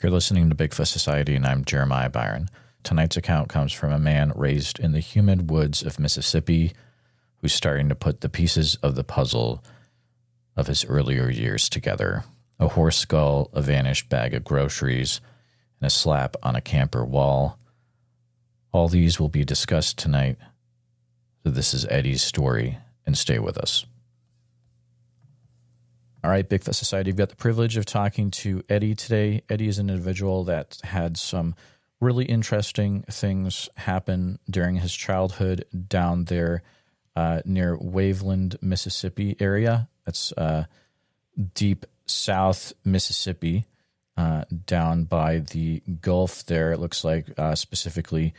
You're listening to Bigfoot Society, and I'm Jeremiah Byron. Tonight's account comes from a man raised in the humid woods of Mississippi who's starting to put the pieces of the puzzle of his earlier years together. A horse skull, a vanished bag of groceries, and a slap on a camper wall. All these will be discussed tonight. So this is Eddie's story, and stay with us. All right, Bigfoot Society, you've got the privilege of talking to Eddie today. Eddie is an individual that had some really interesting things happen during his childhood down there near Waveland, Mississippi area. That's deep south Mississippi, down by the Gulf there. It looks like specifically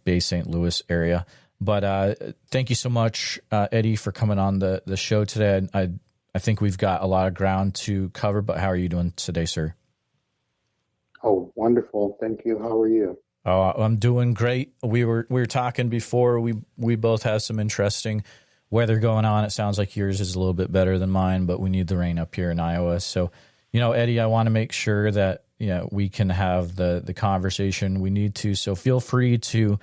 Bay St. Louis area. But thank you so much, Eddie, for coming on the show today. I think we've got a lot of ground to cover, but how are you doing today, sir? Oh, wonderful. Thank you. How are you? Oh, I'm doing great. We were talking before. We both have some interesting weather going on. It sounds like yours is a little bit better than mine, but we need the rain up here in Iowa. So, Eddie, I want to make sure that we can have the conversation we need to. So feel free to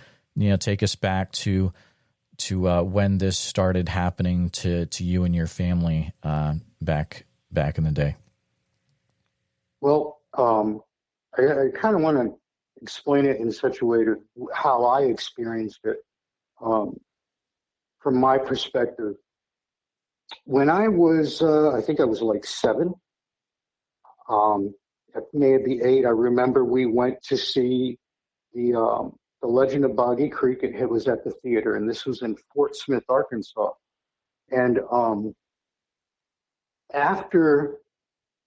take us back to when this started happening to you and your family back in the day. Well, I kind of want to explain it in such a way to how I experienced it from my perspective. When I was, I think I was like 7, maybe 8. I remember we went to see the Legend of Boggy Creek. It was at the theater, and this was in Fort Smith, Arkansas. And after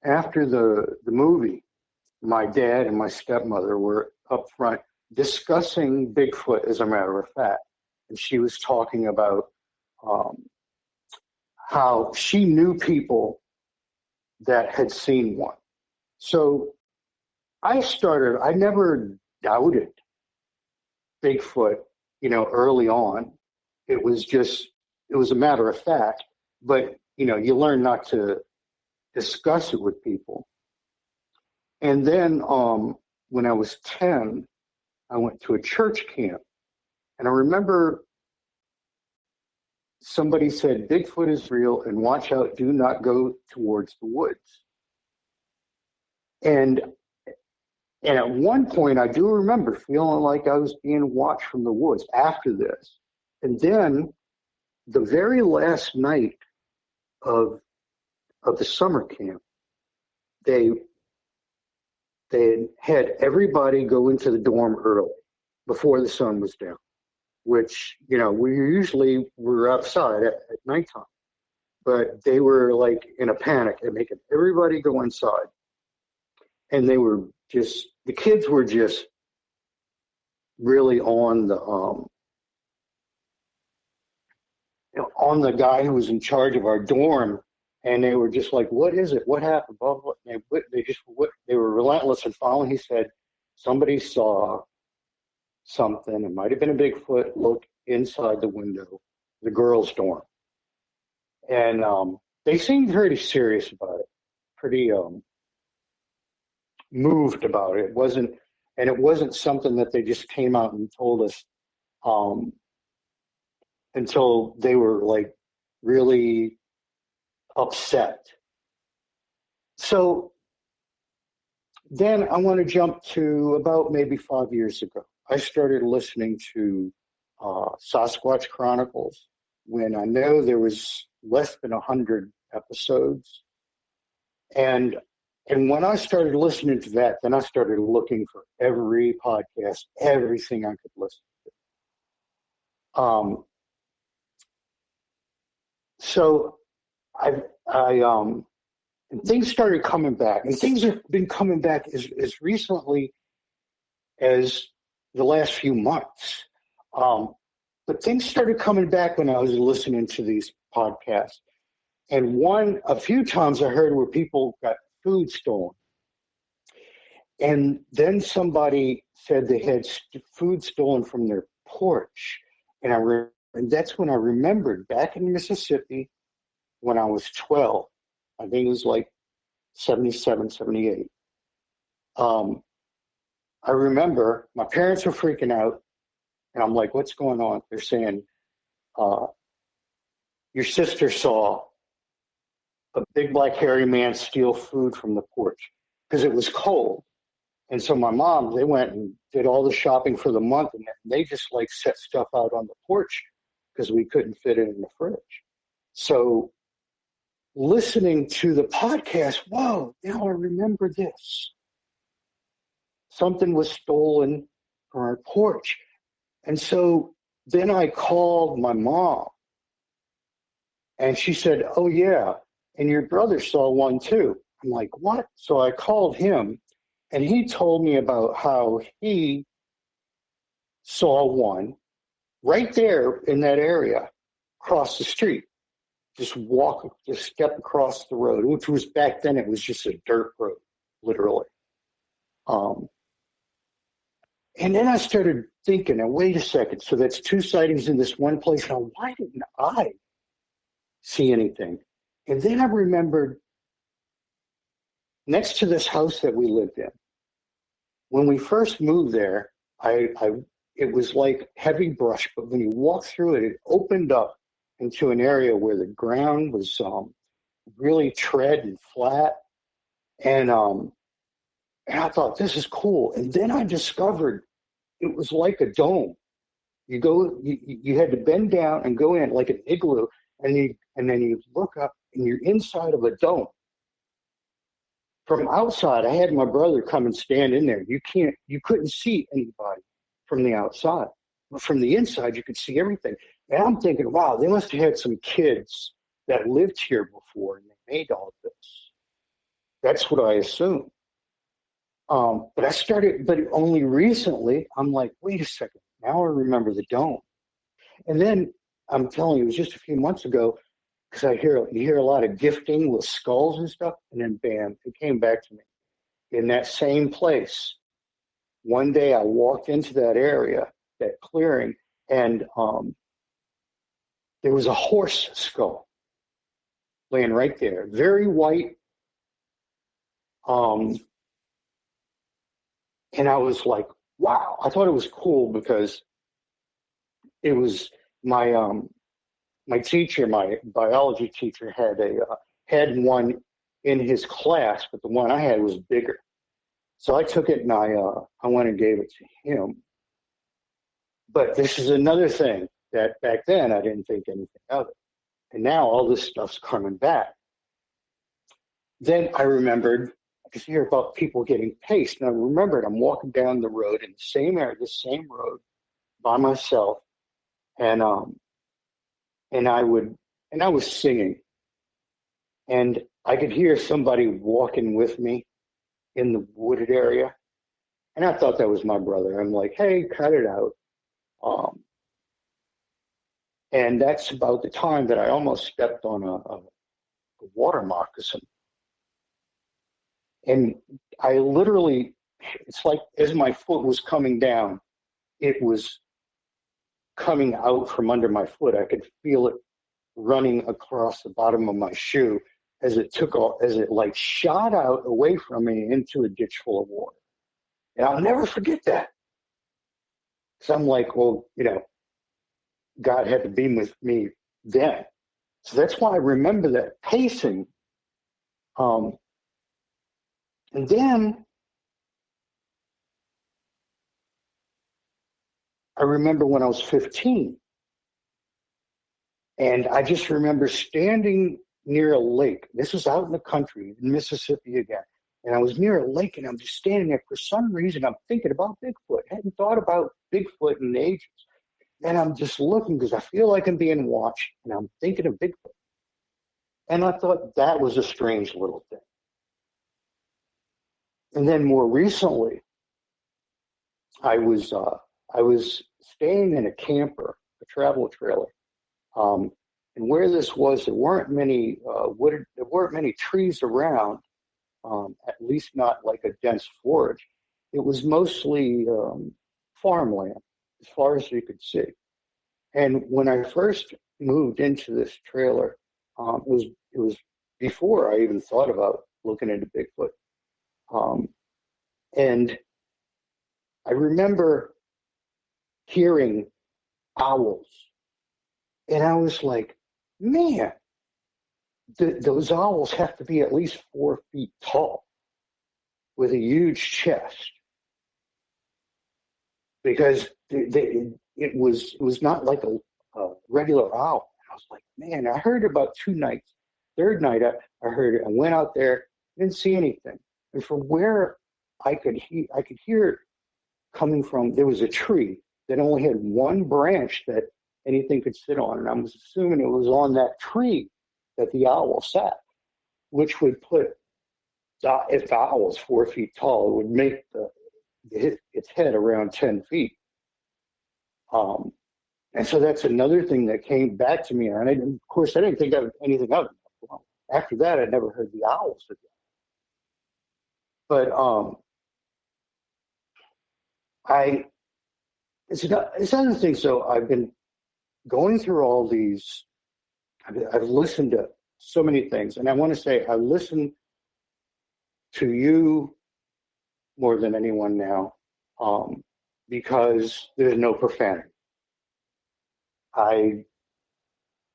the movie, my dad and my stepmother were up front discussing Bigfoot, as a matter of fact. And she was talking about how she knew people that had seen one. So I never doubted Bigfoot, early on. It was a matter of fact, but, you learn not to discuss it with people. And then when I was 10, I went to a church camp. And I remember somebody said, Bigfoot is real, and watch out, do not go towards the woods. And at one point, I do remember feeling like I was being watched from the woods after this. And then the very last night of the summer camp, they had everybody go into the dorm early before the sun was down, which, we were outside at nighttime. But they were like in a panic and making everybody go inside. And the kids were just really on the guy who was in charge of our dorm, and they were just like, "What is it? What happened?" Blah, blah. They were relentless in following. He said somebody saw something. It might have been a Bigfoot. Look inside the window, the girls' dorm, and they seemed pretty serious about it. Pretty moved about it. It wasn't something that they just came out and told us until they were like really upset. So then I want to jump to about maybe 5 years ago. I started listening to Sasquatch Chronicles when I know there was less than 100 episodes. And when I started listening to that, then I started looking for every podcast, everything I could listen to. So and things started coming back, and things have been coming back as recently as the last few months. But things started coming back when I was listening to these podcasts. And a few times I heard where people got food stolen. And then somebody said they had food stolen from their porch. And that's when I remembered back in Mississippi when I was 12, I think it was like 77, 78. I remember my parents were freaking out, and I'm like, what's going on? They're saying, your sister saw a big black hairy man steal food from the porch because it was cold. And so my mom, they went and did all the shopping for the month, and they just like set stuff out on the porch because we couldn't fit it in the fridge. So listening to the podcast, whoa, now I remember this. Something was stolen from our porch. And so then I called my mom, and she said, oh, yeah, and your brother saw one too. I'm like, what? So I called him, and he told me about how he saw one right there in that area across the street. Just step across the road, which was back then, it was just a dirt road, literally. And then I started thinking, now, wait a second. So that's two sightings in this one place. Now, why didn't I see anything? And then I remembered next to this house that we lived in, when we first moved there, it was like heavy brush, but when you walk through it, it opened up into an area where the ground was really tread and flat. And I thought, this is cool. And then I discovered it was like a dome. You had to bend down and go in like an igloo, and then you look up and you're inside of a dome. From outside, I had my brother come and stand in there. You couldn't see anybody from the outside. But from the inside, you could see everything. And I'm thinking, wow, they must have had some kids that lived here before and they made all of this. That's what I assumed. But only recently, I'm like, wait a second, now I remember the dome. And then I'm telling you, it was just a few months ago, because you hear a lot of gifting with skulls and stuff, and then bam, it came back to me. In that same place, one day I walked into that area, that clearing, and there was a horse skull laying right there, very white. And I was like, wow. I thought it was cool because it was my teacher, my biology teacher, had one in his class, but the one I had was bigger. So I took it and I went and gave it to him. But this is another thing that back then I didn't think anything of it. And now all this stuff's coming back. Then I remembered, I could hear about people getting paced. And I remembered I'm walking down the road in the same area, the same road by myself. And I was singing. And I could hear somebody walking with me in the wooded area. And I thought that was my brother. I'm like, hey, cut it out. And that's about the time that I almost stepped on a water moccasin. And I literally, it's like as my foot was coming down, it was coming out from under my foot. I could feel it running across the bottom of my shoe as it like shot out away from me into a ditch full of water. And I'll never forget that. So I'm like, well, God had to be with me then. So that's why I remember that pacing. And then I remember when I was 15. And I just remember standing near a lake. This was out in the country, in Mississippi again. And I was near a lake, and I'm just standing there. For some reason, I'm thinking about Bigfoot. I hadn't thought about Bigfoot in ages. And I'm just looking because I feel like I'm being watched, and I'm thinking of Bigfoot. And I thought that was a strange little thing. And then more recently, I was staying in a camper, a travel trailer. And where this was, there weren't many trees around, at least not like a dense forest. It was mostly farmland, as far as you could see. And when I first moved into this trailer, it was before I even thought about looking into Bigfoot. And I remember hearing owls. And I was like, man, those owls have to be at least 4 feet tall with a huge chest. Because it was not like a regular owl. I was like, man, I heard about 2 nights. Third night, I heard it. I went out there, didn't see anything. And from where I could hear it coming from, there was a tree that only had one branch that anything could sit on. And I was assuming it was on that tree that the owl sat, which would put, if the owl was 4 feet tall, it would make its head around 10 feet. And so that's another thing that came back to me. And of course, I didn't think anything of it. Well, after that, I never heard the owls again. But it's other things. So I've been going through all these. I've listened to so many things, and I want to say I listen to you more than anyone now, because there's no profanity.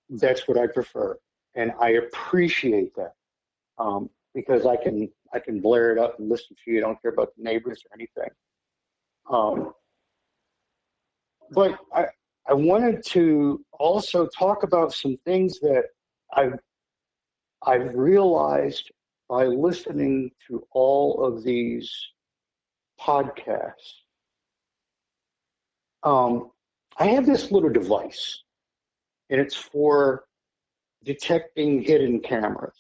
That's what I prefer, and I appreciate that, because I can blare it up and listen to you. I don't care about the neighbors or anything. But I wanted to also talk about some things that I've realized by listening to all of these podcasts. I have this little device, and it's for detecting hidden cameras.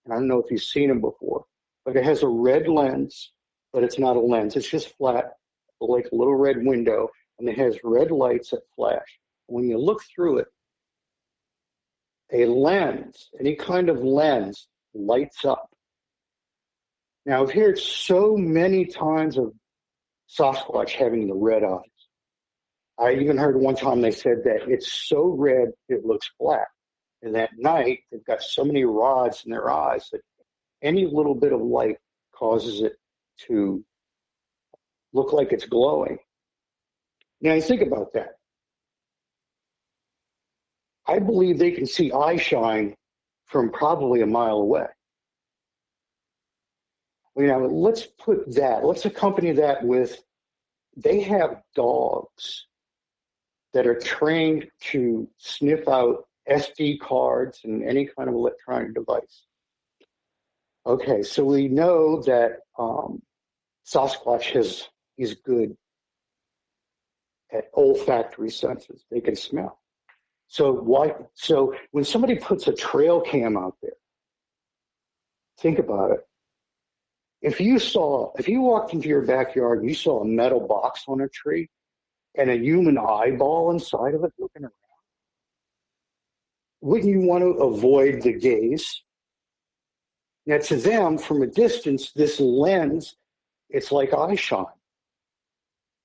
And I don't know if you've seen them before, but it has a red lens, but it's not a lens. It's just flat, like a little red window, and it has red lights that flash. When you look through it, a lens, any kind of lens, lights up. Now, I've heard so many times of Sasquatch having the red eyes. I even heard one time they said that it's so red it looks black. And at night, they've got so many rods in their eyes that any little bit of light causes it to look like it's glowing. Now, you think about that. I believe they can see eye shine from probably a mile away. Let's accompany that with, they have dogs that are trained to sniff out SD cards and any kind of electronic device. Okay, so we know that Sasquatch is good at olfactory senses. They can smell. So when somebody puts a trail cam out there, think about it. If you walked into your backyard and you saw a metal box on a tree and a human eyeball inside of it looking around, wouldn't you want to avoid the gaze? Now, to them, from a distance, this lens, it's like eye shine.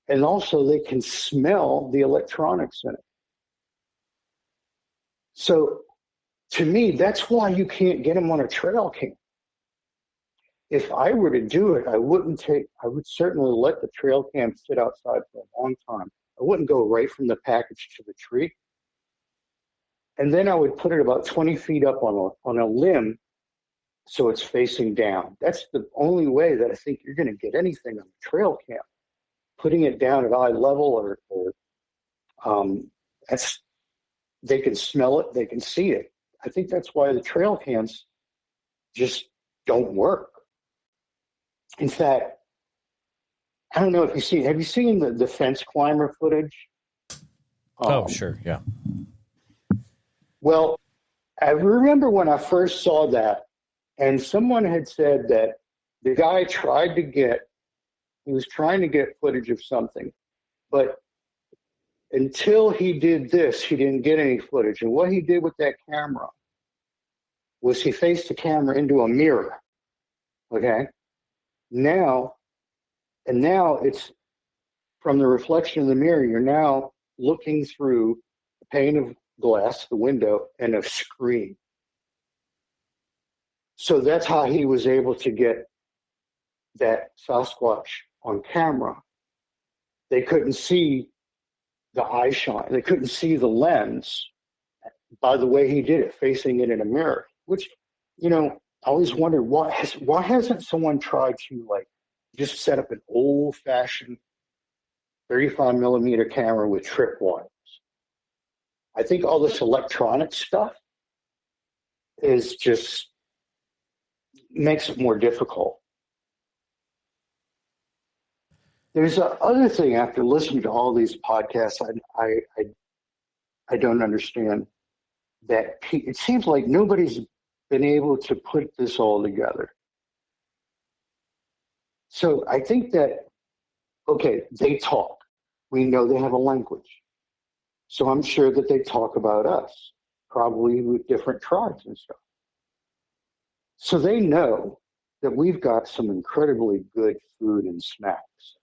And also, they can smell the electronics in it. So, to me, that's why you can't get them on a trail cam. If I were to do it, I would certainly let the trail cam sit outside for a long time. I wouldn't go right from the package to the tree. And then I would put it about 20 feet up on a limb so it's facing down. That's the only way that I think you're going to get anything on the trail cam. Putting it down at eye level they can smell it, they can see it. I think that's why the trail cams just don't work. In fact, I don't know if have you seen the fence climber footage? Sure, yeah. Well, I remember when I first saw that, and someone had said that the guy was trying to get footage of something, but until he did this, he didn't get any footage. And what he did with that camera was he faced the camera into a mirror. Okay? Now it's from the reflection of the mirror, you're now looking through a pane of glass, the window, and a screen. So that's how he was able to get that Sasquatch on camera. They couldn't see the eye shine. They couldn't see the lens by the way he did it, facing it in a mirror, which, I always wondered why hasn't someone tried to like just set up an old fashioned 35 millimeter camera with tripwires? I think all this electronic stuff is just makes it more difficult. There's a other thing after listening to all these podcasts, I don't understand that it seems like nobody's been able to put this all together. So I think that, okay, they talk. We know they have a language. So I'm sure that they talk about us, probably with different tribes and stuff. So they know that we've got some incredibly good food and snacks.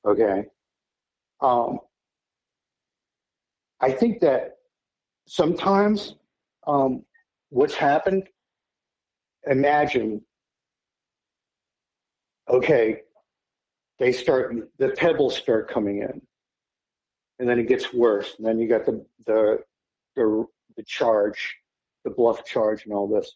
Okay. I think that sometimes what's happened, imagine, okay, the pebbles start coming in, and then it gets worse. And then you got the charge, the bluff charge and all this.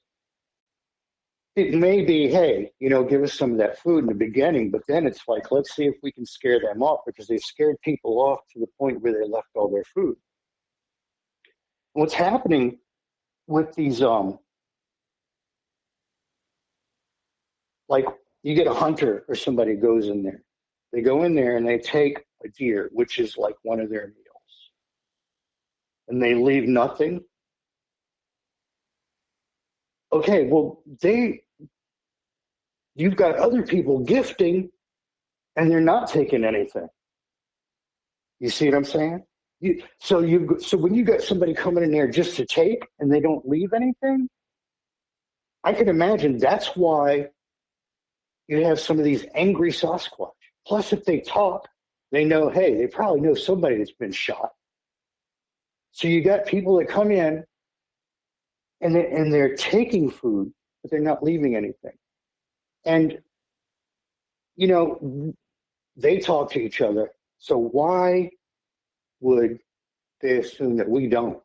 It may be, hey, give us some of that food in the beginning, but then it's like, let's see if we can scare them off, because they scared people off to the point where they left all their food. What's happening with these, like you get a hunter or somebody goes in there. They go in there and they take a deer, which is like one of their meals, and they leave nothing. Okay, well, you've got other people gifting, and they're not taking anything. You see what I'm saying? So when you got somebody coming in there just to take, and they don't leave anything, I can imagine that's why you have some of these angry Sasquatch. Plus, if they talk, they know, hey, they probably know somebody that's been shot. So you got people that come in, and they're taking food, but they're not leaving anything. And, they talk to each other. So why would they assume that we don't?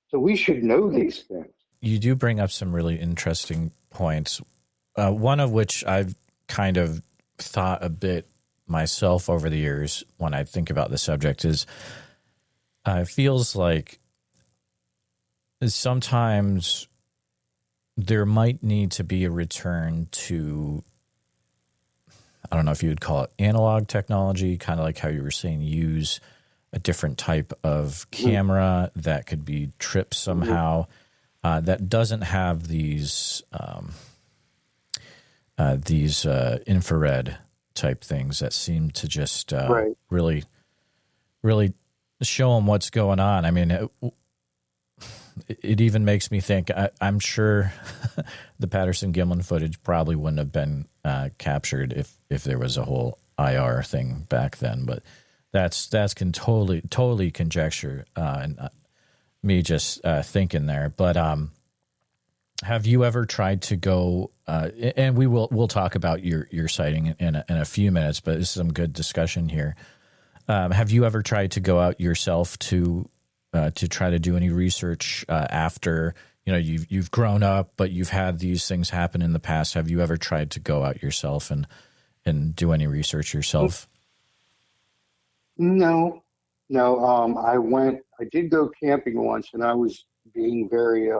So we should know these things. You do bring up some really interesting points, one of which I've kind of thought a bit myself over the years when I think about the subject is it feels like sometimes there might need to be a return to, I don't know if you would call it analog technology, kind of like how you were saying, use a different type of camera that could be tripped somehow, that doesn't have these infrared type things that seem to just really, really show them what's going on. I mean, it even makes me think, I'm sure the Patterson-Gimlin footage probably wouldn't have been captured if there was a whole IR thing back then. But that's totally conjecture and me just thinking there. But have you ever tried to go? And we'll talk about your sighting in a few minutes. But this is some good discussion here. Have you ever tried to go out yourself to try to do any research after you've grown up, but you've had these things happen in the past? Have you ever tried to go out yourself and do any research yourself? No. I did go camping once, and I was being very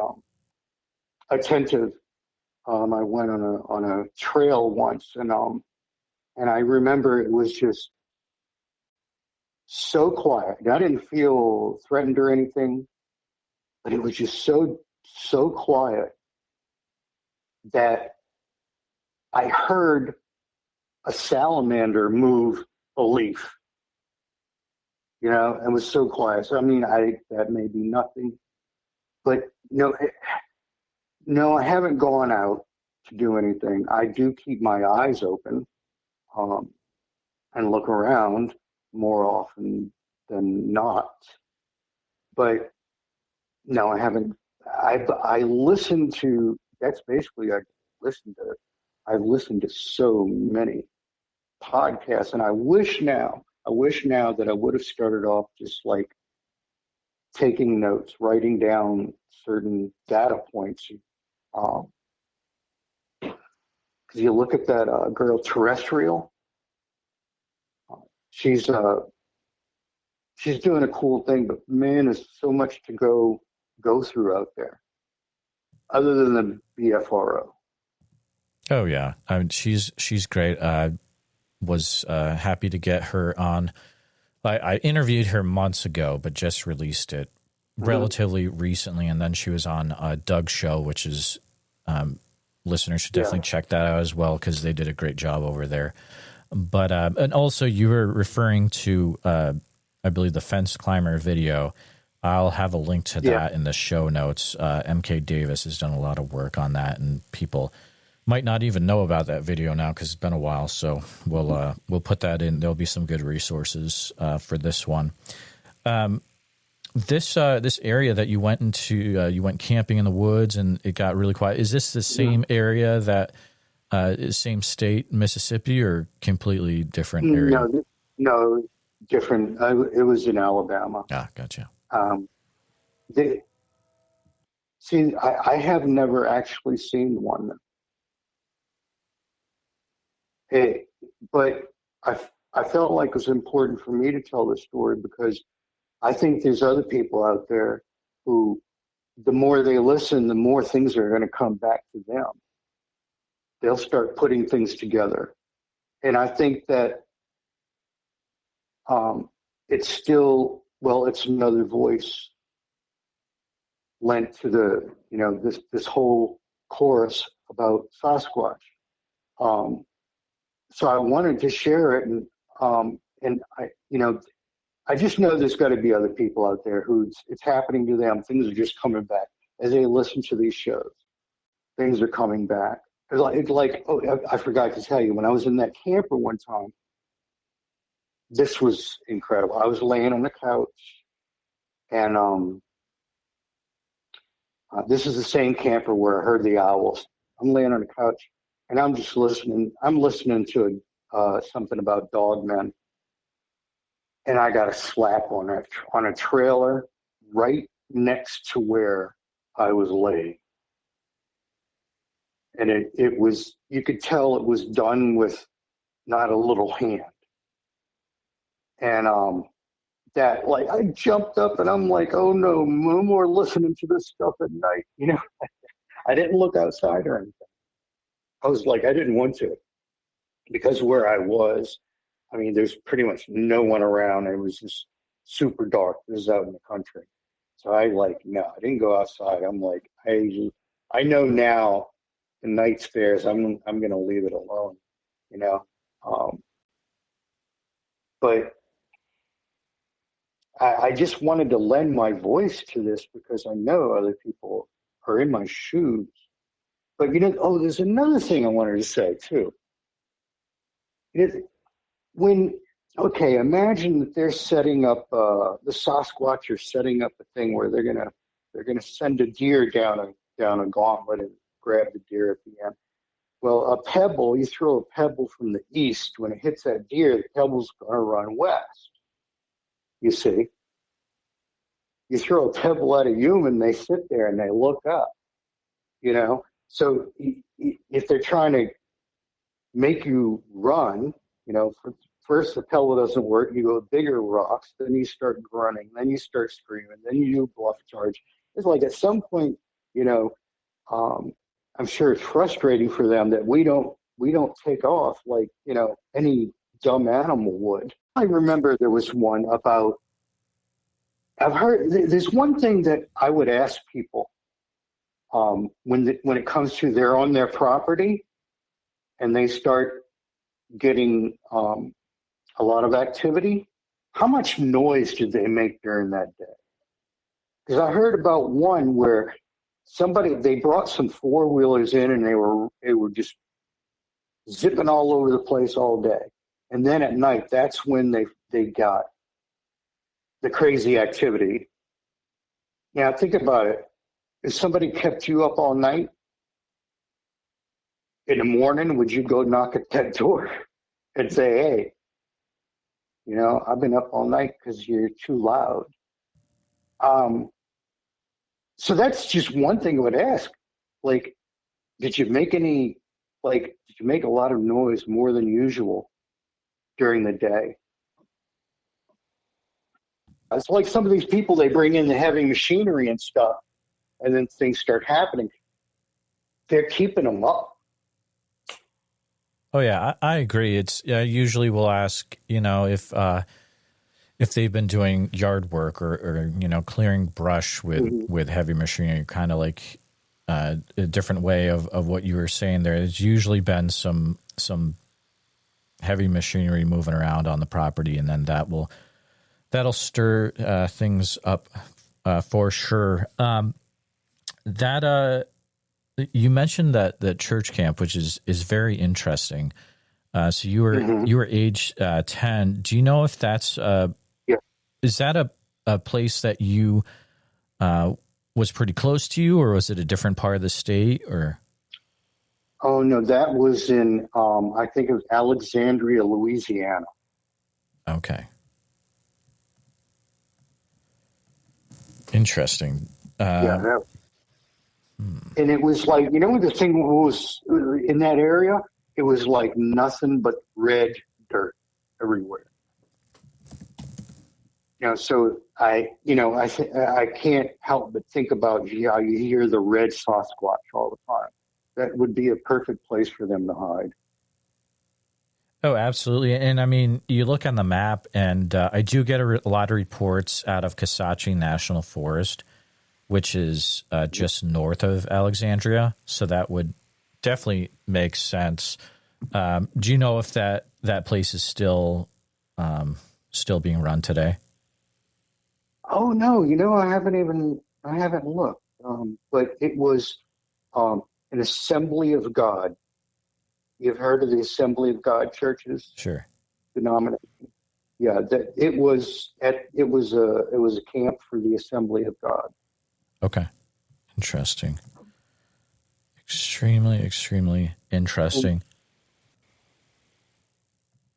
attentive. I went on a trail once, and I remember it was just so quiet. I didn't feel threatened or anything, but it was just so quiet that I heard a salamander move a leaf. It was so quiet. So I mean, that may be nothing, but no, I haven't gone out to do anything. I do keep my eyes open and look around more often than not. But no, I haven't. I listen to, that's basically I've listened to so many podcasts, and I wish now that I would have started off just like taking notes, writing down certain data points. Because you look at that girl Terrestrial, she's doing a cool thing, but man, there's so much to go through out there, other than the BFRO. Oh yeah, I mean, she's great. I was happy to get her on. I interviewed her months ago, but just released it relatively recently, and then she was on Doug's show, which is listeners should definitely check that out as well because they did a great job over there. But and also you were referring to I believe the fence climber video. I'll have a link to that in the show notes. MK Davis has done a lot of work on that, and people might not even know about that video now because it's been a while. So we'll put that in. There'll be some good resources for this one. This area that you went into, you went camping in the woods and it got really quiet. Is this the same area that same state, Mississippi, or completely different area? No, different. It was in Alabama. Ah, gotcha. I have never actually seen one. But I felt like it was important for me to tell the story because I think there's other people out there who, the more they listen, the more things are going to come back to them. They'll start putting things together. And I think that it's still, it's another voice lent to the, this whole chorus about Sasquatch. So I wanted to share it, and I just know there's got to be other people out there who it's happening to them. Things are just coming back as they listen to these shows. Things are coming back. I forgot to tell you, when I was in that camper one time, this was incredible. I was laying on the couch, and this is the same camper where I heard the owls. I'm laying on the couch, and I'm just listening. I'm listening to something about dogmen, and I got a slap on a trailer right next to where I was laying. And it was, you could tell it was done with not a little hand. And I jumped up and I'm like, oh no more listening to this stuff at night. I didn't look outside or anything. I was like, I didn't want to, because where I was, I mean, there's pretty much no one around. It was just super dark. This is out in the country. So I didn't go outside. I'm like, I know now the night scares, I'm going to leave it alone, but I just wanted to lend my voice to this because I know other people are in my shoes. But, there's another thing I wanted to say, too. Imagine that they're setting up, the Sasquatch are setting up a thing where they're gonna send a deer down a gauntlet and grab the deer at the end. Well, you throw a pebble from the east, when it hits that deer, the pebble's gonna run west. You see? You throw a pebble at a human, they sit there and they look up, So if they're trying to make you run, first the pebble doesn't work, you go bigger rocks, then you start grunting, then you start screaming, then you do bluff charge. It's like at some point, I'm sure it's frustrating for them that we don't take off like, any dumb animal would. I remember there was one about, I've heard, there's one thing that I would ask people when it comes to they're on their property and they start getting a lot of activity, how much noise did they make during that day? Because I heard about one where they brought some four-wheelers in and they were just zipping all over the place all day. And then at night, that's when they got the crazy activity. Now, think about it. If somebody kept you up all night, in the morning, would you go knock at that door and say, hey, I've been up all night because you're too loud? So that's just one thing I would ask. Like, did you make a lot of noise more than usual during the day? It's like some of these people, they bring in the heavy machinery and stuff, and then things start happening. They're keeping them up. Oh yeah, I agree. Usually we'll ask, if they've been doing yard work or clearing brush with heavy machinery, kind of like a different way of what you were saying there. There's usually been some heavy machinery moving around on the property, and then that'll stir things up for sure. You mentioned that church camp, which is very interesting. So you were age 10. Do you know if that's is that a place that you was pretty close to you, or was it a different part of the state? Or Oh no, that was in I think it was Alexandria, Louisiana. Okay, interesting. And it was like, the thing was in that area, it was like nothing but red dirt everywhere. So I can't help but think about how you hear the red Sasquatch all the time. That would be a perfect place for them to hide. Oh, absolutely. And I mean, you look on the map, and I do get a lot of reports out of Kisatchie National Forest, which is just north of Alexandria. So that would definitely make sense. Do you know if that place is still being run today? Oh no, I haven't looked. But it was an Assembly of God. You've heard of the Assembly of God churches? Sure. Denomination. Yeah, it was a camp for the Assembly of God. Okay. Interesting. Extremely, extremely interesting.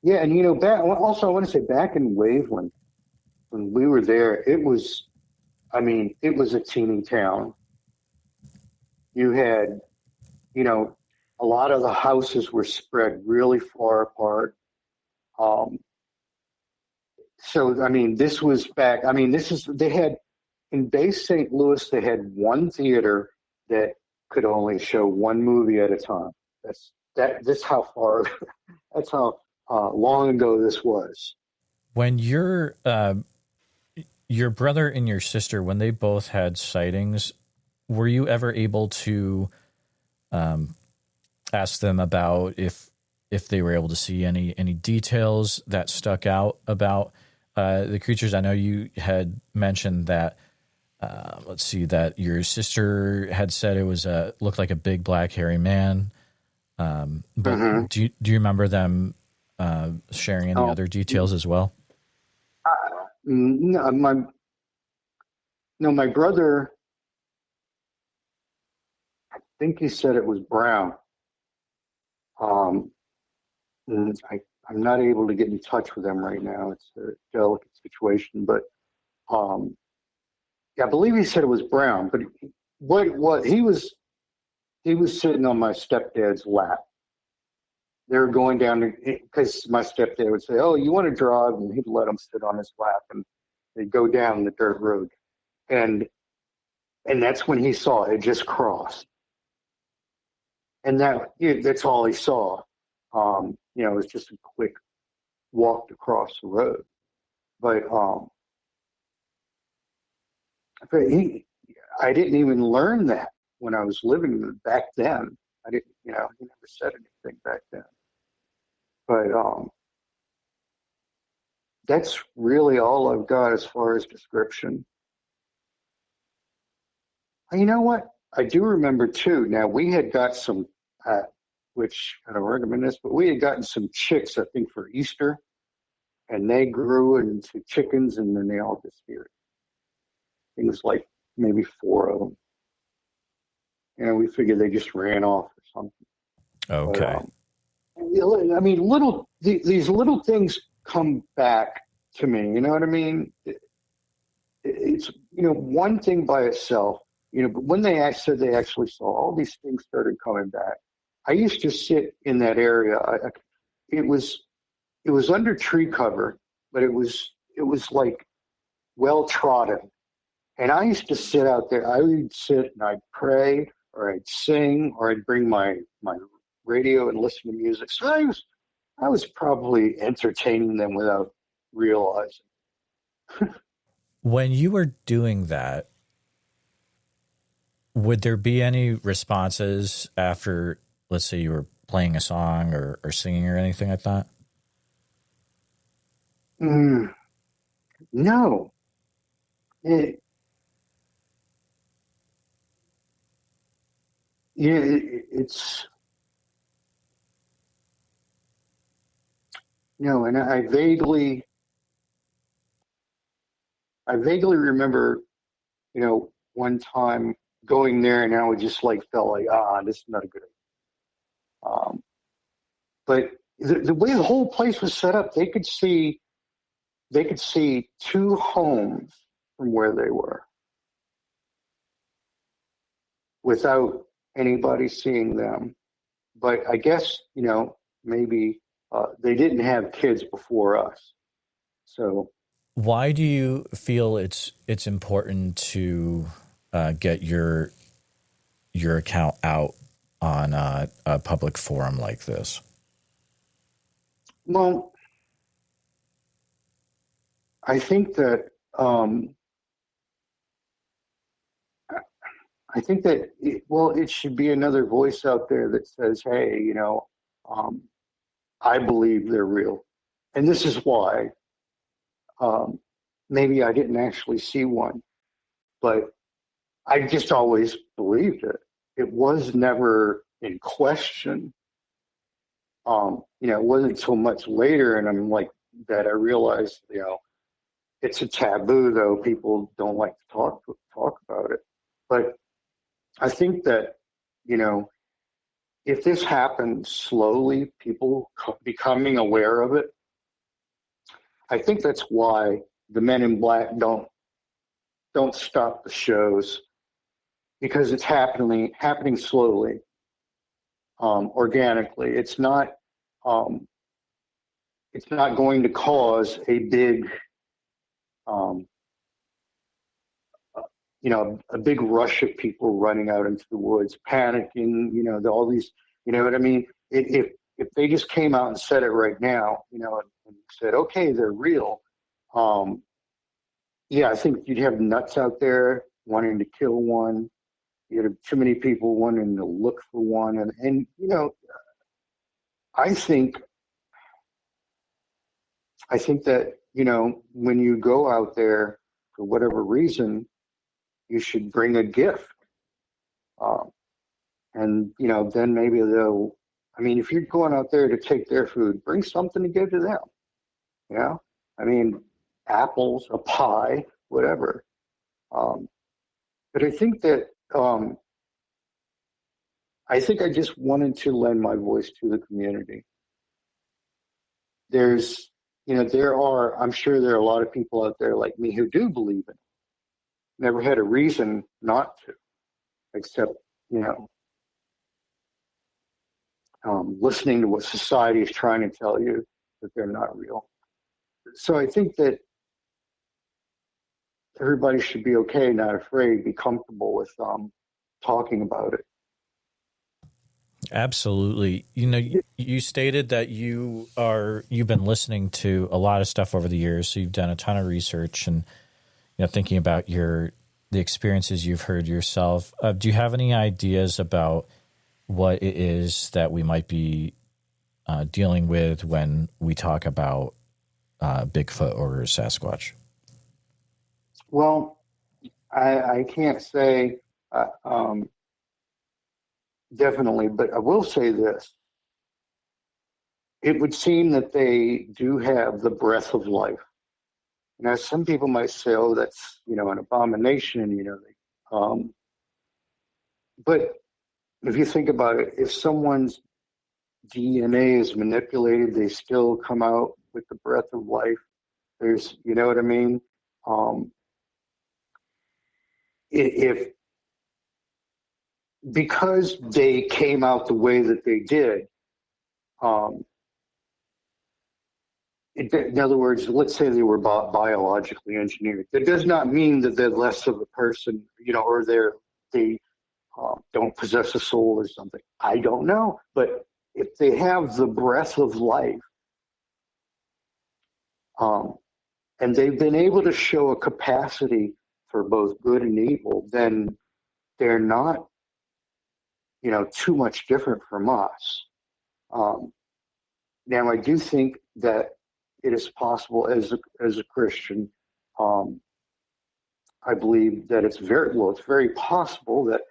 Yeah, and also I want to say back in Waveland, when we were there, it was a teeny town. You had, a lot of the houses were spread really far apart. So, this was back, they had, in Bay St. Louis, they had one theater that could only show one movie at a time. That's how far, that's how long ago this was. When your brother and your sister, when they both had sightings, were you ever able to ask them about if they were able to see any details that stuck out about the creatures? I know you had mentioned that. That your sister had said it was looked like a big black hairy man. But do you remember them sharing any other details as well? No, my brother, I think he said it was brown. And I'm not able to get in touch with them right now. It's a delicate situation, but yeah, I believe he said it was brown. But what he was sitting on my stepdad's lap. They were going down because my stepdad would say, "Oh, you want to drive?" And he'd let him sit on his lap, and they'd go down the dirt road, and that's when he saw it just crossed, and that's all he saw. It was just a quick walk across the road, but I didn't even learn that when I was living back then. I didn't, he never said anything back then. But that's really all I've got as far as description. And you know what? I do remember too. Now we had got some, which I don't recommend this, but we had gotten some chicks, I think, for Easter, and they grew into chickens, and then they all disappeared. It was like maybe 4 of them. We figured they just ran off or something. But Okay. I mean, these little things come back to me. You know what I mean? It's one thing by itself. But when said they actually saw all these things started coming back, I used to sit in that area. It was it was under tree cover, but it was like well trodden. And I used to sit out there. I would sit and I'd pray, or I'd sing, or I'd bring my radio and listen to music. So I was probably entertaining them without realizing. When you were doing that, would there be any responses after, let's say, you were playing a song or singing or anything like that? Mm, no, it, yeah, it's no, and I vaguely remember, one time going there, and I would just like felt like, this is not a good idea. But the way the whole place was set up, they could see two homes from where they were without anybody seeing them. But I guess, maybe they didn't have kids before us. So, Why do you feel it's important to get your account out on a public forum like this? well, I think that it should be another voice out there that says, "Hey, um, I believe they're real, and this is why." Um, Maybe I didn't actually see one, but I just always believed it. It was never in question. It wasn't so much later, and I'm like that I realized, it's a taboo, though people don't like to talk about it. But I think that, you know, if this happens slowly, people becoming aware of it, I think that's why the Men in Black don't stop the shows, because it's happening slowly, organically. Um, it's not going to cause a big, um, a big rush of people running out into the woods, panicking. All these. You know what I mean? If they just came out and said it right now, and said, okay, they're real. Um, yeah, I think you'd have nuts out there wanting to kill one. You'd have too many people wanting to look for one, and I think I think that when you go out there for whatever reason, you should bring a gift, um, and then maybe they'll. I mean, if you're going out there to take their food, bring something to give to them. You know, I mean, apples, a pie, whatever. Um, but I think I just wanted to lend my voice to the community. There's, I'm sure there are a lot of people out there like me who do believe in it. Never had a reason not to, except, you know, listening to what society is trying to tell you that they're not real. So I think that everybody should be okay, not afraid, be comfortable with talking about it. Absolutely. You stated that you've been listening to a lot of stuff over the years, so you've done a ton of research and thinking about the experiences you've heard yourself. Do you have any ideas about what it is that we might be dealing with when we talk about Bigfoot or Sasquatch? Well, I can't say definitely, but I will say this. It would seem that they do have the breath of life. Some people might say, "Oh, that's an abomination." But if you think about it, if someone's DNA is manipulated, they still come out with the breath of life. There's, you know what I mean? If because they came out the way that they did, in other words, let's say they were biologically engineered. That does not mean that they're less of a person, or they don't possess a soul or something. I don't know, but if they have the breath of life, and they've been able to show a capacity for both good and evil, then they're not, too much different from us. Now, I do think that it is possible as a Christian. I believe that it's very possible that,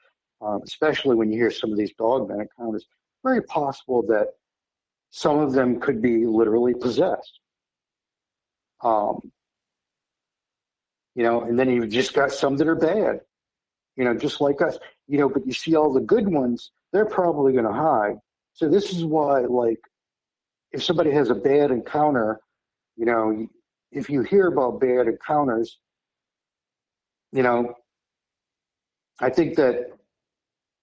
especially when you hear some of these dogman encounters, very possible that some of them could be literally possessed. And then you've just got some that are bad, just like us, but you see all the good ones, they're probably going to hide. So this is why, like, if somebody has a bad encounter, if you hear about bad encounters, I think that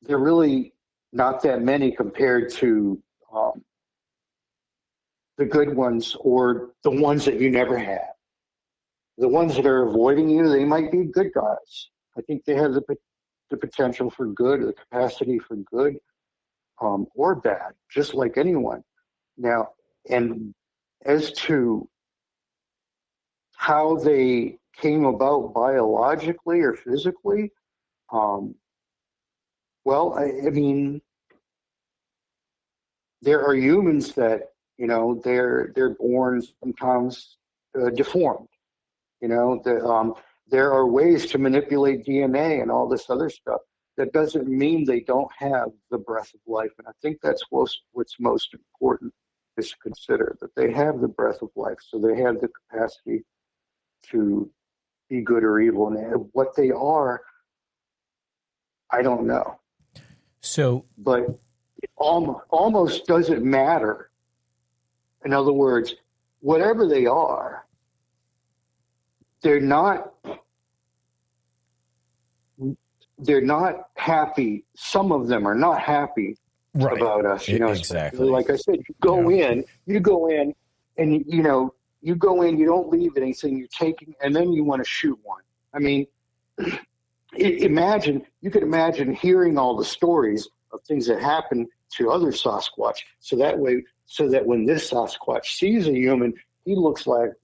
they're really not that many compared to the good ones or the ones that you never had. The ones that are avoiding you, they might be good guys. I think they have the potential for good, the capacity for good or bad, just like anyone. Now, and as to how they came about biologically or physically, well, I mean, there are humans that, they're born sometimes deformed. There are ways to manipulate DNA and all this other stuff. That doesn't mean they don't have the breath of life. And I think that's what's most important is to consider, that they have the breath of life. So they have the capacity to be good or evil. And what they are, I don't know. So, but it almost doesn't matter. In other words, whatever they are, they're not happy. Some of them are not happy about us. Exactly. Like I said, you go in, and you go in, you don't leave anything, you're taking, and then you want to shoot one. I mean, you could imagine hearing all the stories of things that happen to other Sasquatch. So that when this Sasquatch sees a human, he looks at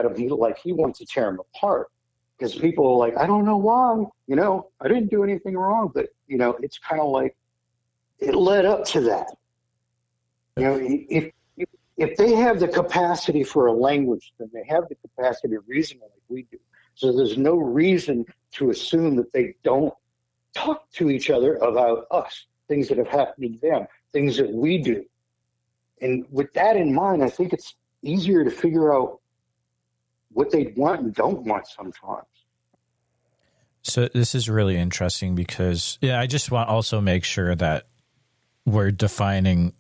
him, he wants to tear him apart. Because people are like, I don't know why, I didn't do anything wrong, but it's kind of like it led up to that. If they have the capacity for a language, then they have the capacity of reasoning like we do. So there's no reason to assume that they don't talk to each other about us, things that have happened to them, things that we do. And with that in mind, I think it's easier to figure out what they want and don't want sometimes. So this is really interesting because, I just want to also make sure that we're defining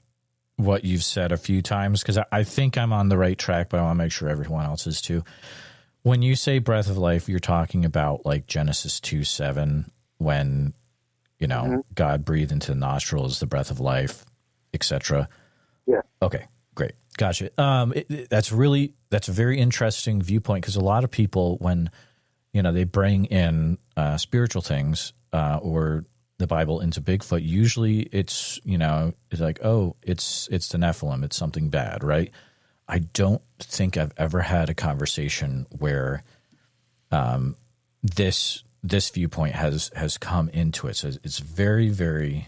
what you've said a few times, because I think I'm on the right track, but I want to make sure everyone else is too. When you say breath of life, you're talking about like Genesis 2:7, when, God breathed into the nostrils the breath of life, etc. Yeah. Okay, great. Gotcha. That's a very interesting viewpoint, because a lot of people, when, they bring in spiritual things or the Bible into Bigfoot, usually it's like, oh, it's the Nephilim, it's something bad, right? I don't think I've ever had a conversation where this viewpoint has come into it. So it's very, very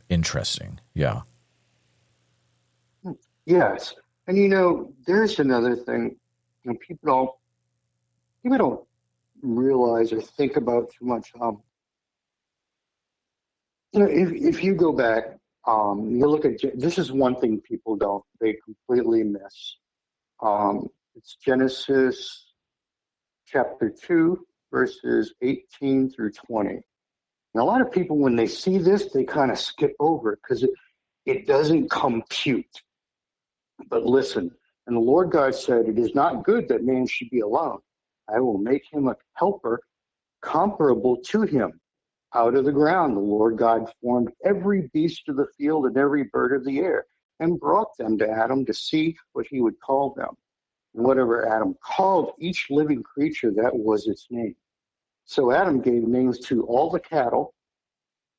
interesting. Yeah. Yes. And there's another thing, people don't realize or think about too much. If you go back, you look at, this is one thing they completely miss. It's Genesis chapter 2, verses 18 through 20. And a lot of people, when they see this, they kind of skip over it, because it doesn't compute. But listen, and the Lord God said, it is not good that man should be alone. I will make him a helper comparable to him. Out of the ground, the Lord God formed every beast of the field and every bird of the air and brought them to Adam to see what he would call them. And whatever Adam called each living creature, that was its name. So Adam gave names to all the cattle,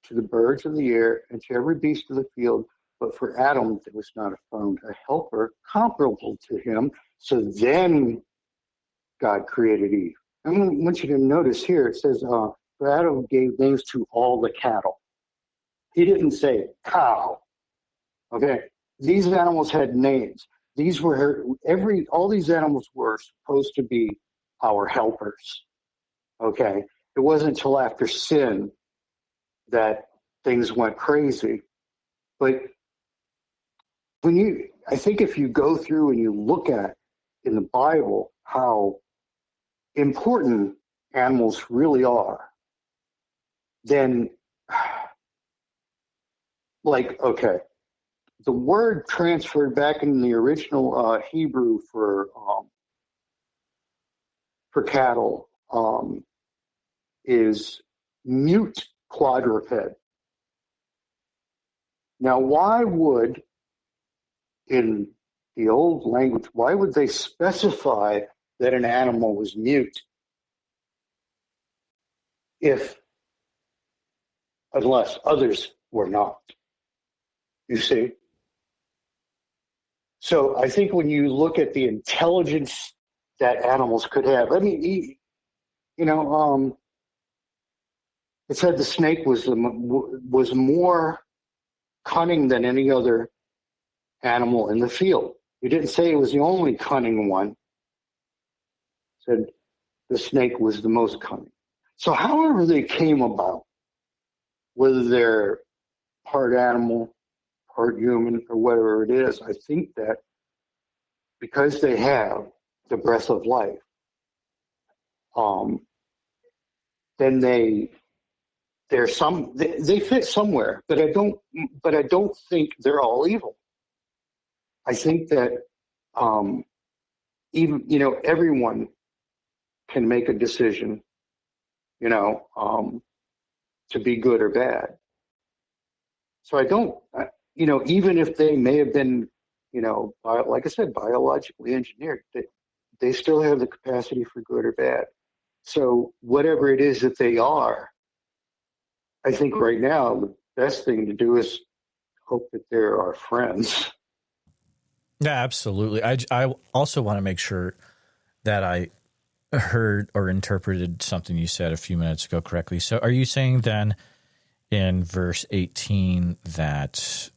to the birds of the air, and to every beast of the field. But for Adam, there was not found a helper comparable to him. So then God created Eve. I want you to notice here, it says, Adam gave names to all the cattle. He didn't say cow. Okay, these animals had names. These were all these animals were supposed to be our helpers. Okay, it wasn't until after sin that things went crazy. But I think if you go through and you look at in the Bible how important animals really are, then, okay, the word transferred back in the original Hebrew for cattle is mute quadruped. Now, why would, in the old language, why would they specify that an animal was mute unless others were not? You see? So I think when you look at the intelligence that animals could have, I mean, it said the snake was more cunning than any other animal in the field. It didn't say it was the only cunning one. It said the snake was the most cunning. So however they came about, whether they're part animal, part human, or whatever it is, I think that because they have the breath of life, then they fit somewhere. But I don't think they're all evil. I think that even everyone can make a decision, to be good or bad. So I don't, even if they may have been, like I said, biologically engineered, they still have the capacity for good or bad. So whatever it is that they are, I think right now the best thing to do is hope that they're our friends. Yeah, absolutely. I also want to make sure that I heard or interpreted something you said a few minutes ago correctly. So are you saying then in verse 18 that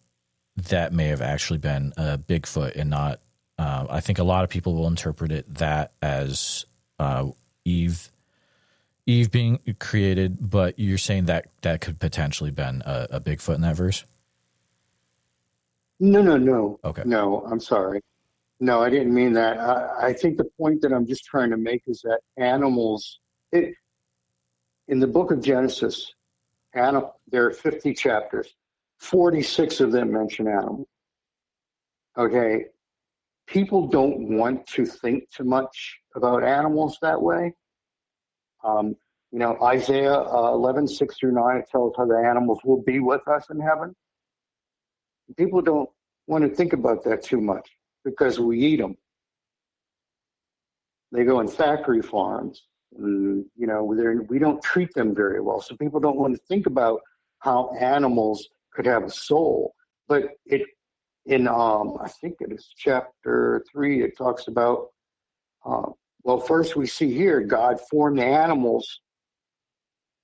may have actually been a Bigfoot and not, I think a lot of people will interpret it that as Eve being created, but you're saying that could potentially been a Bigfoot in that verse? No. Okay. No, I'm sorry. No, I didn't mean that. I think the point that I'm just trying to make is that animals, in the book of Genesis, there are 50 chapters. 46 of them mention animals. Okay. People don't want to think too much about animals that way. Isaiah 11:6-9, it tells how the animals will be with us in heaven. People don't want to think about that too much because we eat them. They go in factory farms. And, we don't treat them very well. So people don't want to think about how animals could have a soul. But I think it is chapter 3, it talks about, first we see here, God formed the animals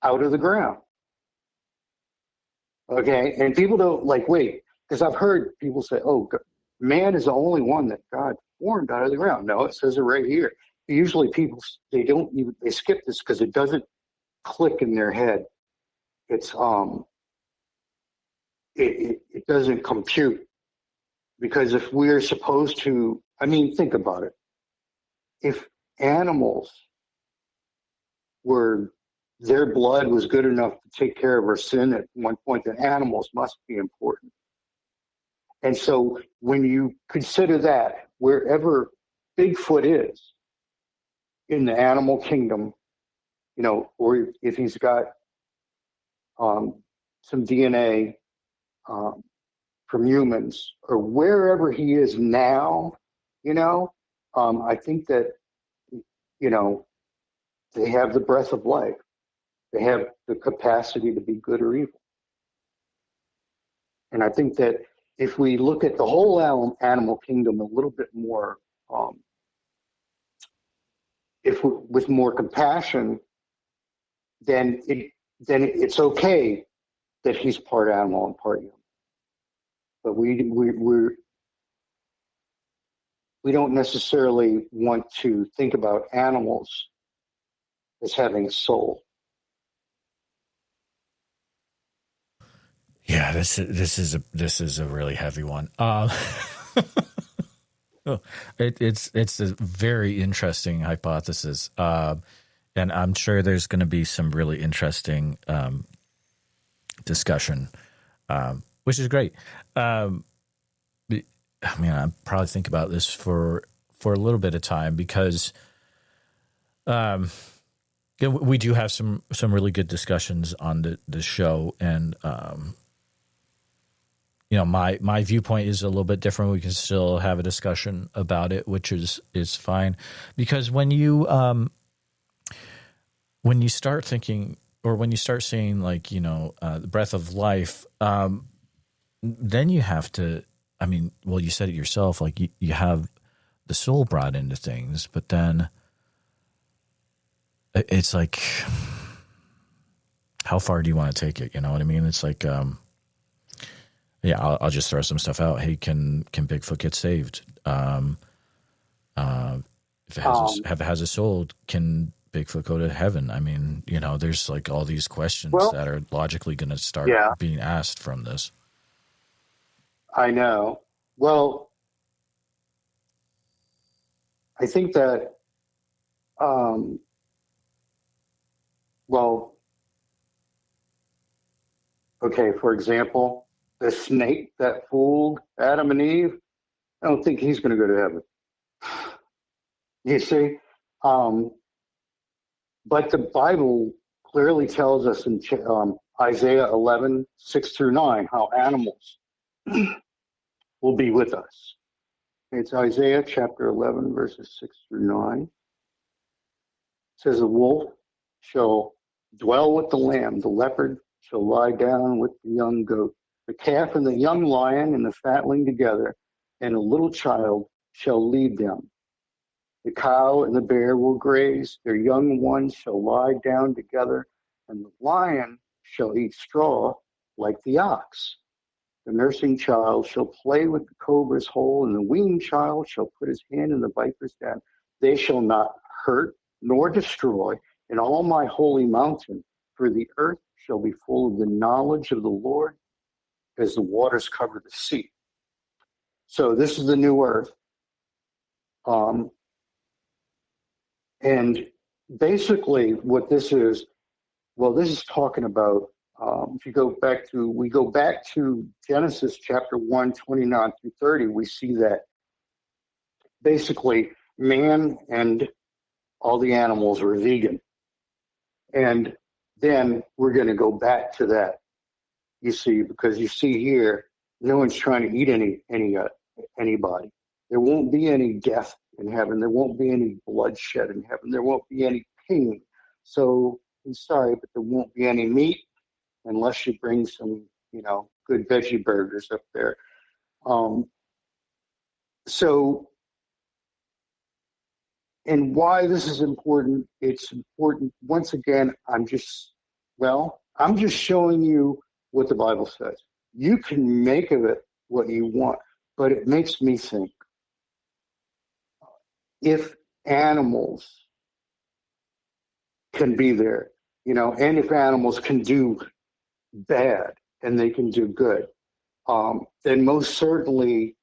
out of the ground. Okay, and people don't wait, because I've heard people say, man is the only one that God formed out of the ground. No, it says it right here. Usually people, they skip this because it doesn't click in their head. It's, it doesn't compute. Because if we're supposed to, think about it. If animals their blood was good enough to take care of our sin at one point, then animals must be important. And so when you consider that, wherever Bigfoot is in the animal kingdom, or if he's got some DNA from humans, or wherever he is now, I think that, they have the breath of life. They have the capacity to be good or evil. And I think that if we look at the whole animal kingdom a little bit more, with more compassion, then it's okay that he's part animal and part human. But we don't necessarily want to think about animals as having a soul. Yeah, this is a really heavy one. It's a very interesting hypothesis, and I'm sure there's going to be some really interesting discussion, which is great. I probably think about this for a little bit of time because we do have some really good discussions on the show, and my viewpoint is a little bit different. We can still have a discussion about it, which is fine, because when you start thinking, or when you start saying, like, the breath of life, then you have to, you said it yourself, like you have the soul brought into things, but then it's like, how far do you want to take it? You know what I mean? It's like, I'll just throw some stuff out. Hey, can Bigfoot get saved? If it has a soul, can Bigfoot go to heaven? There's like all these questions that are logically going to start being asked from this. I know. Well, I think that, okay, for example, the snake that fooled Adam and Eve, I don't think he's going to go to heaven. You see? But the Bible clearly tells us in Isaiah 11:6-9, how animals will be with us. It's Isaiah chapter 11, verses 6-9. It says, the wolf shall dwell with the lamb, the leopard shall lie down with the young goat, the calf and the young lion and the fatling together, and a little child shall lead them. The cow and the bear will graze, their young ones shall lie down together, and the lion shall eat straw like the ox. The nursing child shall play with the cobra's hole, and the weaned child shall put his hand in the viper's den. They shall not hurt nor destroy in all my holy mountain, for the earth shall be full of the knowledge of the Lord as the waters cover the sea. So this is the new earth. And basically what this is, this is talking about, if we go back to Genesis chapter 1, 29-30, we see that basically man and all the animals were vegan. And then we're going to go back to that, you see, because you see here, no one's trying to eat anybody. There won't be any death in heaven. There won't be any bloodshed in heaven. There won't be any pain. So I'm sorry, but there won't be any meat unless you bring some, good veggie burgers up there. And why this is important, it's important, once again, I'm just showing you what the Bible says. You can make of it what you want, but it makes me think, if animals can be there, and if animals can do bad and they can do good, then most certainly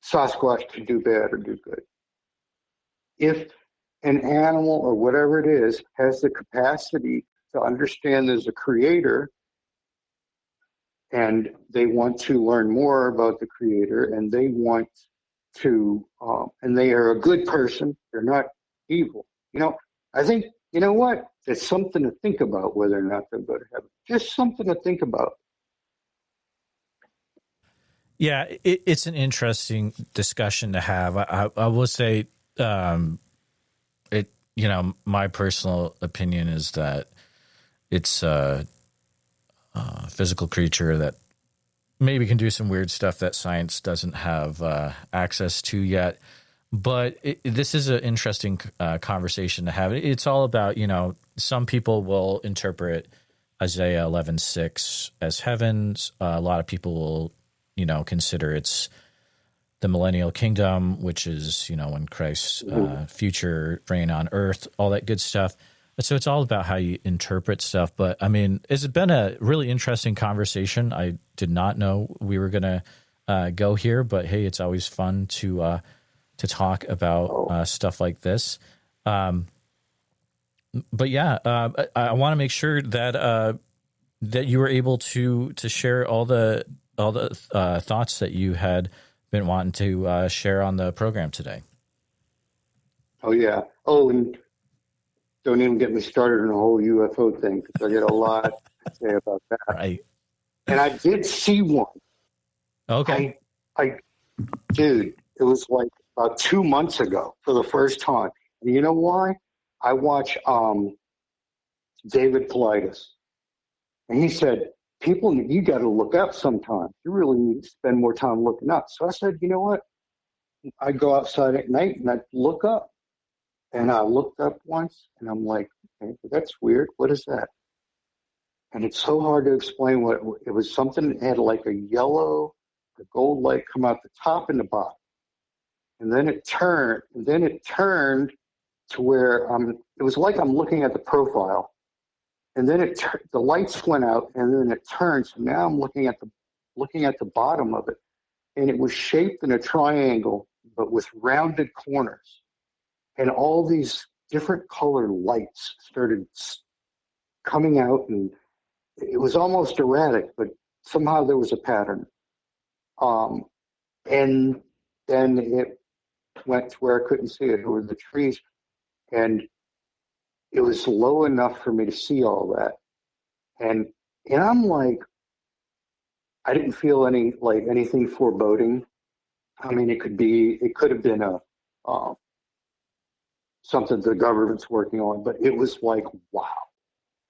Sasquatch can do bad or do good. If an animal or whatever it is has the capacity to understand there's a creator, and they want to learn more about the creator, and they want to, and they are a good person. They're not evil. I think, you know what? It's something to think about whether or not they'll go to heaven. Just something to think about. Yeah, it's an interesting discussion to have. I will say, my personal opinion is that it's a physical creature that maybe can do some weird stuff that science doesn't have access to yet. But this is an interesting conversation to have. It's all about, some people will interpret Isaiah 11:6 as heavens. A lot of people will, consider it's the millennial kingdom, which is, when Christ's future reign on earth, all that good stuff. So it's all about how you interpret stuff. But I mean, it's been a really interesting conversation. I did not know we were going to go here, but hey, it's always fun to talk about stuff like this. But yeah, I want to make sure that you were able to share all the thoughts that you had been wanting to share on the program today. Oh yeah. Oh, and don't even get me started on the whole UFO thing, because I get a lot to say about that. Right. And I did see one. Okay. Dude, it was like about 2 months ago for the first time. And you know why? I watch David Politis, and he said, people, you got to look up sometimes. You really need to spend more time looking up. So I said, you know what? I go outside at night and I look up. And I looked up once, and I'm like, okay, that's weird. What is that? And it's so hard to explain what it was. Something that had like a gold light come out the top and the bottom. And then it turned to where it was like I'm looking at the profile. And then the lights went out, and then it turned. So now I'm looking at the bottom of it. And it was shaped in a triangle, but with rounded corners. And all these different colored lights started coming out, and it was almost erratic, but somehow there was a pattern. And then it went to where I couldn't see it over the trees, and it was low enough for me to see all that. And I'm like, I didn't feel anything foreboding. I mean, it could have been something the government's working on, but it was like, wow,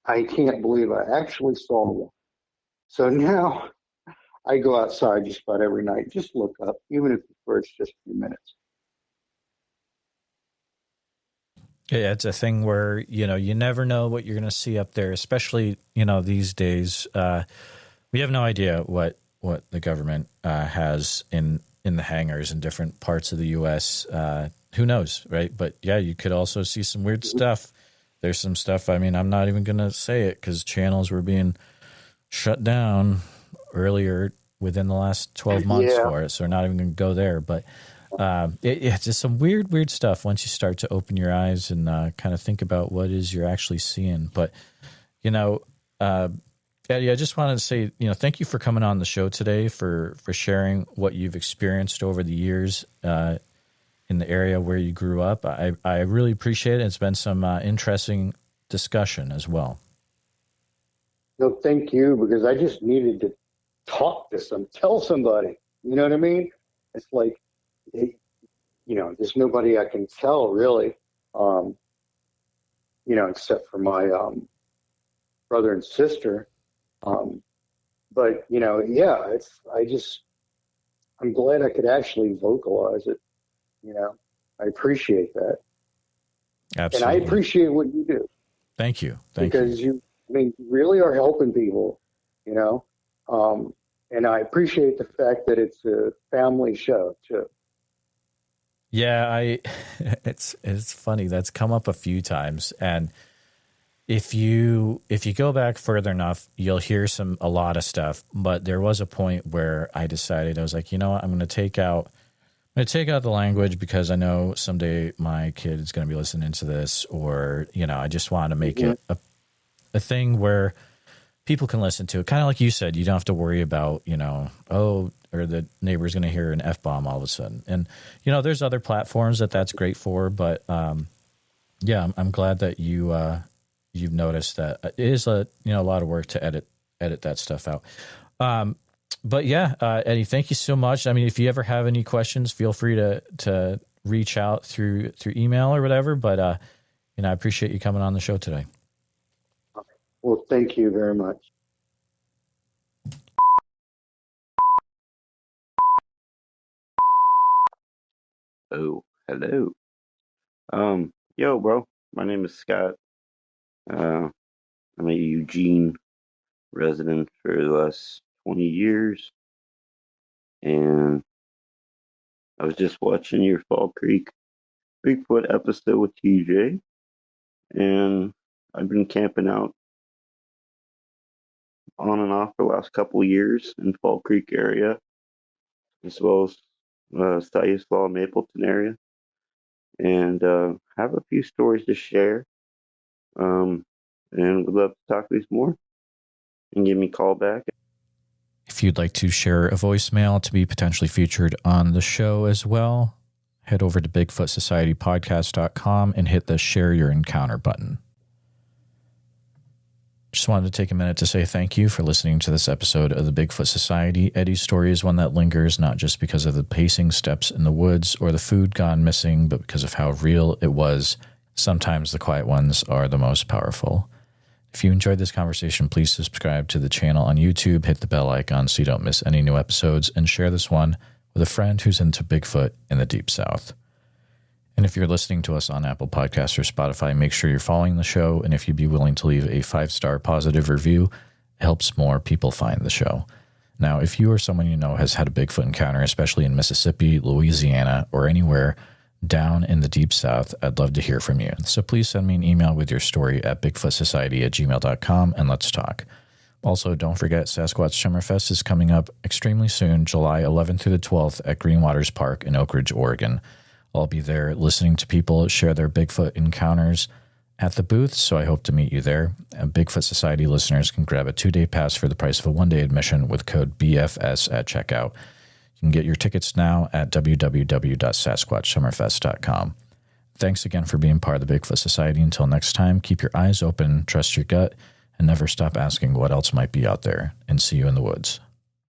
I can't believe I actually saw one. So now I go outside just about every night, just look up, even if it's just a few minutes. Yeah, it's a thing where, you never know what you're going to see up there, especially, these days. We have no idea what the government has in the hangars in different parts of the U.S. Who knows, right? But yeah, you could also see some weird stuff. There's some stuff, I mean, I'm not even going to say it because channels were being shut down earlier within the last 12 months for it. So we're not even going to go there. But it's just some weird stuff once you start to open your eyes and kind of think about what it is you're actually seeing. But, Eddie, I just wanted to say, thank you for coming on the show today, for sharing what you've experienced over the years in the area where you grew up. I really appreciate it. It's been some interesting discussion as well. No, thank you, because I just needed to tell somebody. You know what I mean? It's like, there's nobody I can tell really, except for my brother and sister. But I'm glad I could actually vocalize it. I appreciate that. Absolutely. And I appreciate what you do. Thank you. Because you really are helping people, and I appreciate the fact that it's a family show too. Yeah, it's funny. That's come up a few times. And if you go back further enough, you'll hear a lot of stuff. But there was a point where I decided, I was like, you know what, I'm going to take out the language, because I know someday my kid is going to be listening to this, or, I just want to make it a thing where people can listen to it. Kind of like you said, you don't have to worry about, or the neighbor's going to hear an F-bomb all of a sudden. And, there's other platforms that's great for, but yeah, I'm glad that you've noticed that it is a lot of work to edit that stuff out. But yeah, Eddie, thank you so much. I mean, if you ever have any questions, feel free to reach out through email or whatever. But I appreciate you coming on the show today. Well, thank you very much. Oh, hello. Yo, bro. My name is Scott. I'm a Eugene resident for the last 20 years, and I was just watching your Fall Creek Bigfoot episode with TJ, and I've been camping out on and off for the last couple of years in Fall Creek area, as well as Stanislaus, Mapleton area, and have a few stories to share. And would love to talk to these more, and give me a call back. If you'd like to share a voicemail to be potentially featured on the show as well, head over to BigfootSocietyPodcast.com and hit the Share Your Encounter button. Just wanted to take a minute to say thank you for listening to this episode of the Bigfoot Society. Eddie's story is one that lingers not just because of the pacing steps in the woods or the food gone missing, but because of how real it was. Sometimes the quiet ones are the most powerful. If you enjoyed this conversation, please subscribe to the channel on YouTube, hit the bell icon so you don't miss any new episodes, and share this one with a friend who's into Bigfoot in the Deep South. And if you're listening to us on Apple Podcasts or Spotify, make sure you're following the show, and if you'd be willing to leave a 5-star positive review, it helps more people find the show. Now, if you or someone you know has had a Bigfoot encounter, especially in Mississippi, Louisiana, or anywhere down in the Deep South, I'd love to hear from you. So please send me an email with your story at bigfootsociety@gmail.com and let's talk. Also, don't forget Sasquatch Summerfest is coming up extremely soon, July 11th through the 12th at Green Waters Park in Oak Ridge, Oregon. I'll be there listening to people share their Bigfoot encounters at the booth, so I hope to meet you there. And Bigfoot Society listeners can grab a 2-day pass for the price of a 1-day admission with code BFS at checkout. You can get your tickets now at www.sasquatchsummerfest.com. Thanks again for being part of the Bigfoot Society. Until next time, keep your eyes open, trust your gut, and never stop asking what else might be out there. And see you in the woods.